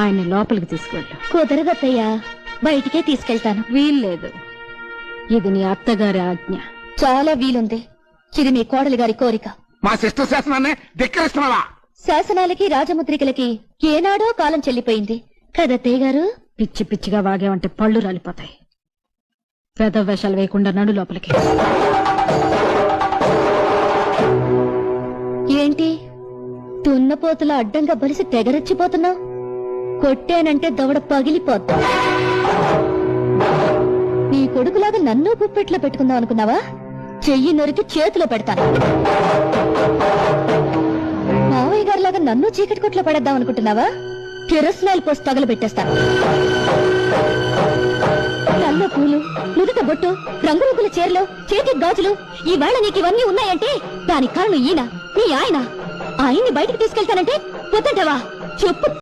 ఆయన లోపలికి తీసుకెళ్ళు. కుదరదత్తయ్యా, బయటికే తీసుకెళ్తాను. వీల్లేదు, ఇది నీ అత్తగారి ఆజ్ఞ. చాలా వీలుంది. ఇది మీ కోడలి గారి కోరిక. మా సిస్టర్ శాసనాన్ని ధిక్కరిస్తున్నావా? శాసనాలకి రాజముద్రికలకి ఏనాడో కాలం చెల్లిపోయింది కదత్తయ్య గారు. పిచ్చి పిచ్చిగా వాగేవంటే పళ్ళు రాలిపోతాయి. పెద్ద వేషాలు వేయకుండా నడు లోపలికి. ఏంటి తున్నపోతుల అడ్డంగా బలిసి తెగరెచ్చిపోతున్నావు? కొట్టేనంటే దవడ పగిలిపోతా. నీ కొడుకులాగా నన్ను గుప్పెట్లో పెట్టుకుందాం అనుకున్నావా? చెయ్యి నొరికి చేతిలో పెడతాను. మావయ్య గారిలాగా నన్ను చీకటి కొట్లో పడేద్దాం అనుకుంటున్నావా? కిరసనాయిల్ పోసి తగలబెట్టేస్తాను. నల్ల పూలు, నుదుట బొట్టు, రంగురంగుల చీరలు, చేతి గాజులు, ఈవేళ నీకు ఇవన్నీ ఉన్నాయంటే దానికి కారణం ఈయన, నీ ఆయన. ఆయన్ని బయటకు తీసుకెళ్తానంటే వద్దంటావా? చెప్పు.